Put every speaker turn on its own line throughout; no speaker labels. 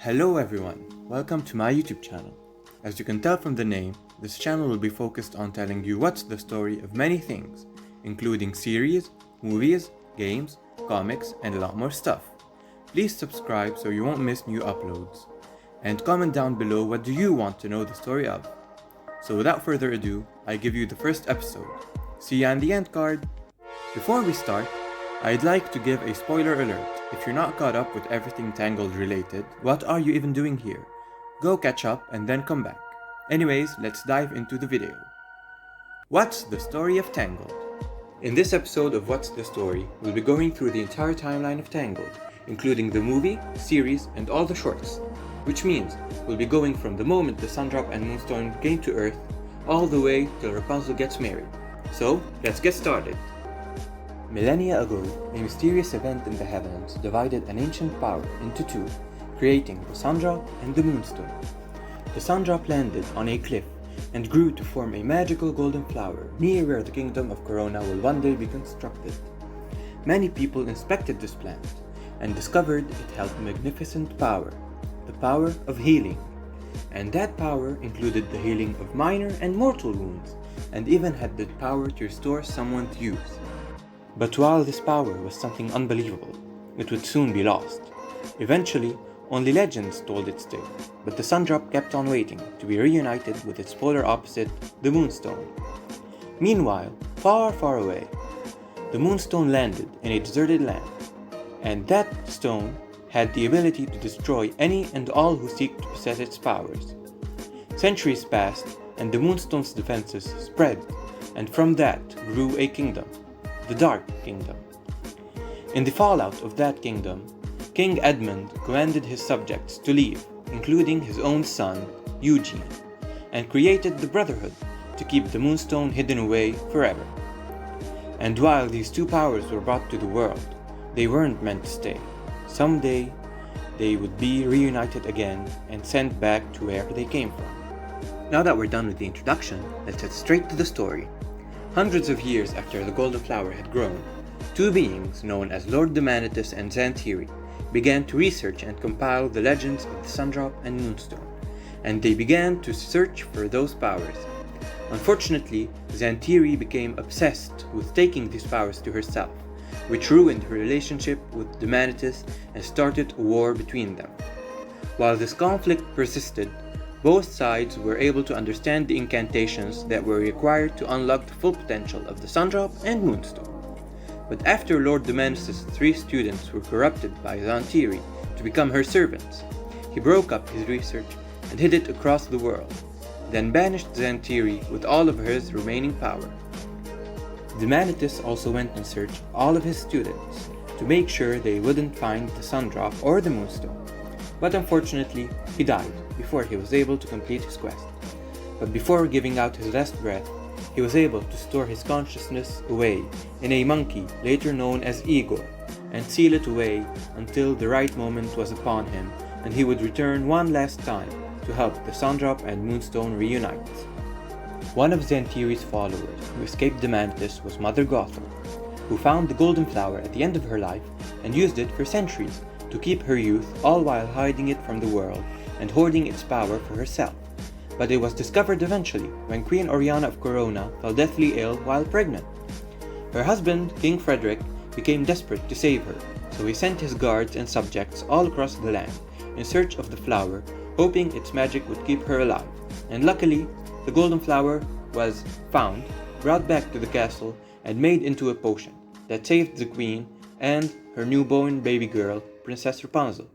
Hello everyone, welcome to my YouTube channel. As you can tell from the name, this channel will be focused on telling you what's the story of many things, including series, movies, games, comics, and a lot more stuff. Please subscribe so you won't miss new uploads. And comment down below what do you want to know the story of. So without further ado, I give you the first episode. See ya in the end card! Before we start, I'd like to give a spoiler alert. If you're not caught up with everything Tangled related, what are you even doing here? Go catch up and then come back. Anyways, let's dive into the video. What's the story of Tangled? In this episode of What's the Story, we'll be going through the entire timeline of Tangled, including the movie, series, and all the shorts. Which means, we'll be going from the moment the sundrop and moonstone came to Earth, all the way till Rapunzel gets married. So, let's get started. Millennia ago, a mysterious event in the heavens divided an ancient power into two, creating the sundrop and the moonstone. The sundrop landed on a cliff and grew to form a magical golden flower near where the kingdom of Corona will one day be constructed. Many people inspected this plant and discovered it held magnificent power, the power of healing. And that power included the healing of minor and mortal wounds, and even had the power to restore someone's youth. But while this power was something unbelievable, it would soon be lost. Eventually, only legends told its tale, but the sundrop kept on waiting to be reunited with its polar opposite, the moonstone. Meanwhile, far, far away, the moonstone landed in a deserted land, and that stone had the ability to destroy any and all who seek to possess its powers. Centuries passed, and the moonstone's defenses spread, and from that grew a kingdom, the Dark Kingdom. In the fallout of that kingdom, King Edmund commanded his subjects to leave, including his own son, Eugene, and created the Brotherhood to keep the moonstone hidden away forever. And while these two powers were brought to the world, they weren't meant to stay. Someday, they would be reunited again and sent back to where they came from. Now that we're done with the introduction, let's head straight to the story. Hundreds of years after the golden flower had grown, two beings known as Lord Demanitus and Zantiri began to research and compile the legends of the sundrop and moonstone, and they began to search for those powers. Unfortunately, Zantiri became obsessed with taking these powers to herself, which ruined her relationship with Demanitus and started a war between them. While this conflict persisted, both sides were able to understand the incantations that were required to unlock the full potential of the sundrop and moonstone. But after Lord Demanitus' three students were corrupted by Zantiri to become her servants, he broke up his research and hid it across the world, then banished Zantiri with all of his remaining power. Demanitus also went and searched all of his students to make sure they wouldn't find the sundrop or the moonstone. But unfortunately, he died before he was able to complete his quest. But before giving out his last breath, he was able to store his consciousness away in a monkey later known as Igor, and seal it away until the right moment was upon him and he would return one last time to help the sundrop and moonstone reunite. One of Zantiri's followers who escaped Demanitus was Mother Gothel, who found the golden flower at the end of her life and used it for centuries to keep her youth, all while hiding it from the world and hoarding its power for herself. But it was discovered eventually when Queen Oriana of Corona fell deathly ill while pregnant. Her husband, King Frederick, became desperate to save her, so he sent his guards and subjects all across the land in search of the flower, hoping its magic would keep her alive. And luckily, the golden flower was found, brought back to the castle, and made into a potion that saved the queen and her newborn baby girl, Princess Rapunzel.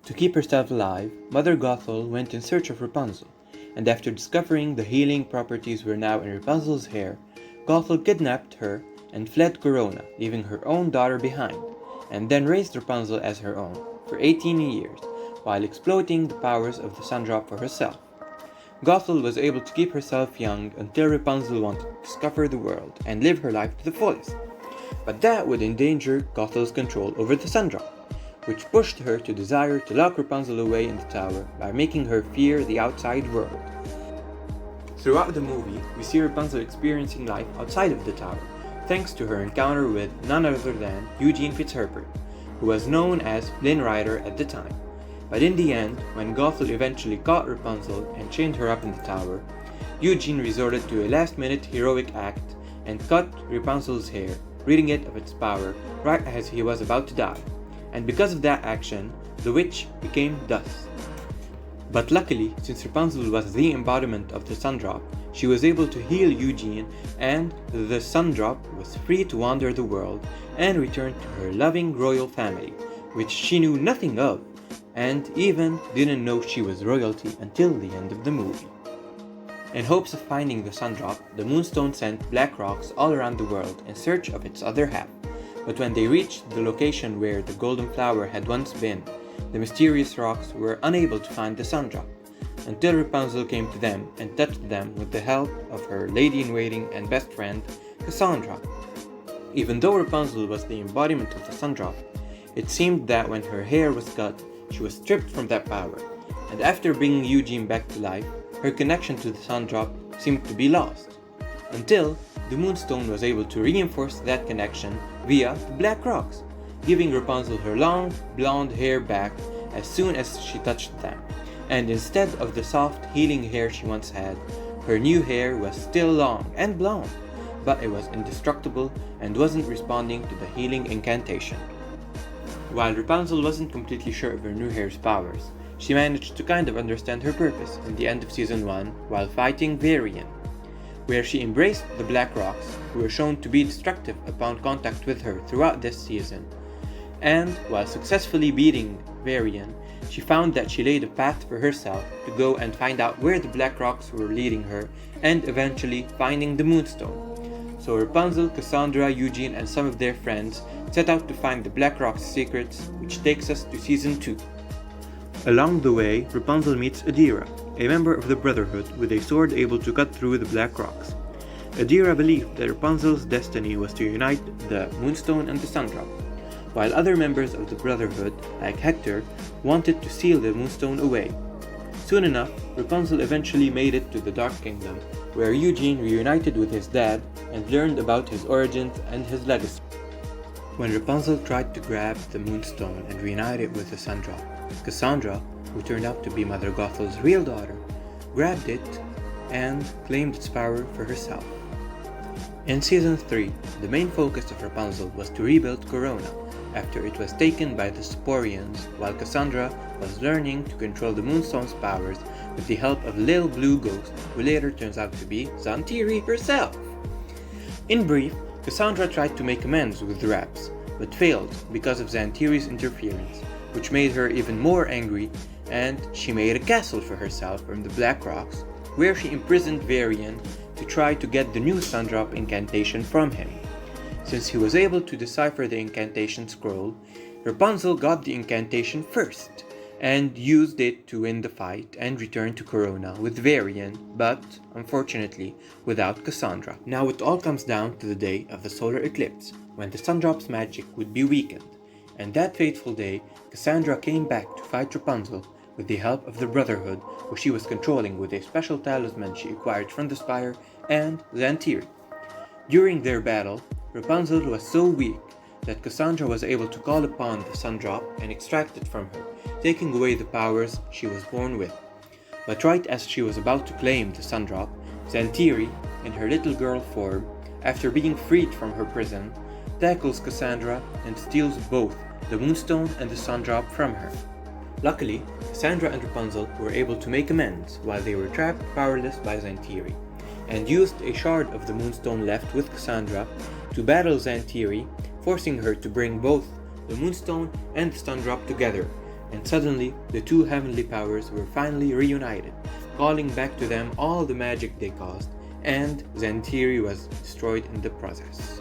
To keep herself alive, Mother Gothel went in search of Rapunzel, and after discovering the healing properties were now in Rapunzel's hair, Gothel kidnapped her and fled Corona, leaving her own daughter behind, and then raised Rapunzel as her own for 18 years, while exploiting the powers of the sundrop for herself. Gothel was able to keep herself young until Rapunzel wanted to discover the world and live her life to the fullest. But that would endanger Gothel's control over the sundrop, which pushed her to desire to lock Rapunzel away in the tower by making her fear the outside world. Throughout the movie, we see Rapunzel experiencing life outside of the tower, thanks to her encounter with none other than Eugene Fitzherbert, who was known as Flynn Rider at the time. But in the end, when Gothel eventually caught Rapunzel and chained her up in the tower, Eugene resorted to a last-minute heroic act and cut Rapunzel's hair, ridding it of its power right as he was about to die. And because of that action, the witch became dust. But luckily, since Rapunzel was the embodiment of the sundrop, she was able to heal Eugene, and the sundrop was free to wander the world and return to her loving royal family, which she knew nothing of, and even didn't know she was royalty until the end of the movie. In hopes of finding the sundrop, the moonstone sent black rocks all around the world in search of its other half. But when they reached the location where the golden flower had once been, the mysterious rocks were unable to find the sundrop, until Rapunzel came to them and touched them with the help of her lady-in-waiting and best friend, Cassandra. Even though Rapunzel was the embodiment of the sundrop, it seemed that when her hair was cut, she was stripped from that power, and after bringing Eugene back to life, her connection to the sundrop seemed to be lost, until the moonstone was able to reinforce that connection via the black rocks, giving Rapunzel her long, blonde hair back as soon as she touched them, and instead of the soft, healing hair she once had, her new hair was still long and blonde, but it was indestructible and wasn't responding to the healing incantation. While Rapunzel wasn't completely sure of her new hair's powers, she managed to kind of understand her purpose in the end of Season 1 while fighting Varian, where she embraced the Black Rocks, who were shown to be destructive upon contact with her throughout this season. And while successfully beating Varian, she found that she laid a path for herself to go and find out where the Black Rocks were leading her and eventually finding the Moonstone. So Rapunzel, Cassandra, Eugene, and some of their friends set out to find the Black Rock's secrets, which takes us to Season 2. Along the way, Rapunzel meets Adira, a member of the Brotherhood with a sword able to cut through the Black Rocks. Adira believed that Rapunzel's destiny was to unite the Moonstone and the Sundrop, while other members of the Brotherhood, like Hector, wanted to seal the Moonstone away. Soon enough, Rapunzel eventually made it to the Dark Kingdom, where Eugene reunited with his dad and learned about his origins and his legacy. When Rapunzel tried to grab the Moonstone and reunite it with the Sundrop, Cassandra, who turned out to be Mother Gothel's real daughter, grabbed it and claimed its power for herself. In Season 3, the main focus of Rapunzel was to rebuild Corona after it was taken by the Sporians, while Cassandra was learning to control the Moonstone's powers with the help of Lil Blue Ghost, who later turns out to be Zantiri herself. In brief, Cassandra tried to make amends with the Raps, but failed because of Zantiri's interference, which made her even more angry, and she made a castle for herself from the Black Rocks, where she imprisoned Varian to try to get the new Sundrop incantation from him. Since he was able to decipher the incantation scroll, Rapunzel got the incantation first, and used it to win the fight and return to Corona with Varian, but, unfortunately, without Cassandra. Now it all comes down to the day of the solar eclipse, when the Sundrop's magic would be weakened, and that fateful day, Cassandra came back to fight Rapunzel with the help of the Brotherhood, who she was controlling with a special talisman she acquired from the Spire, and Zantiri. During their battle, Rapunzel was so weak that Cassandra was able to call upon the Sundrop and extract it from her, taking away the powers she was born with. But right as she was about to claim the Sundrop, Zantiri, in her little girl form, after being freed from her prison, tackles Cassandra and steals both the Moonstone and the Sundrop from her. Luckily, Cassandra and Rapunzel were able to make amends while they were trapped powerless by Zantiri, and used a shard of the Moonstone left with Cassandra to battle Zantiri, forcing her to bring both the Moonstone and the Sundrop together, and suddenly the two heavenly powers were finally reunited, calling back to them all the magic they caused, and Zantiri was destroyed in the process.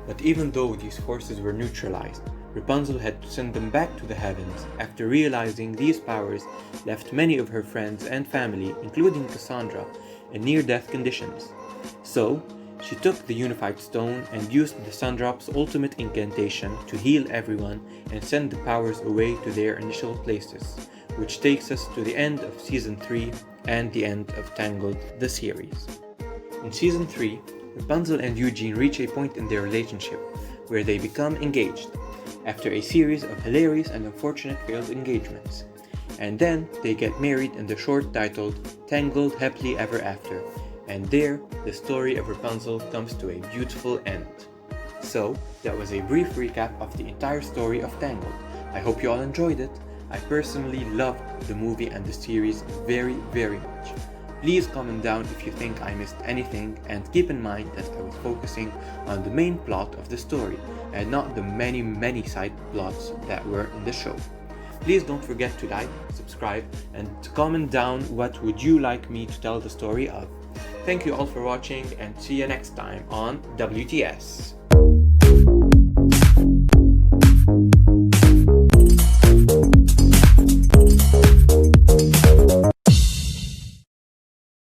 But even though these forces were neutralized, Rapunzel had to send them back to the heavens after realizing these powers left many of her friends and family, including Cassandra, in near-death conditions. So, she took the unified stone and used the Sundrop's ultimate incantation to heal everyone and send the powers away to their initial places, which takes us to the end of Season 3 and the end of Tangled, the series. In Season 3, Rapunzel and Eugene reach a point in their relationship where they become engaged, after a series of hilarious and unfortunate failed engagements. and then they get married in the short titled Tangled Happily Ever After, and there the story of Rapunzel comes to a beautiful end. So, that was a brief recap of the entire story of Tangled. I hope you all enjoyed it. I personally loved the movie and the series very, very much. Please comment down if you think I missed anything, and keep in mind that I was focusing on the main plot of the story and not the many side plots that were in the show. Please don't forget to like, subscribe, and to comment down what would you like me to tell the story of. Thank you all for watching, and see you next time on WTS.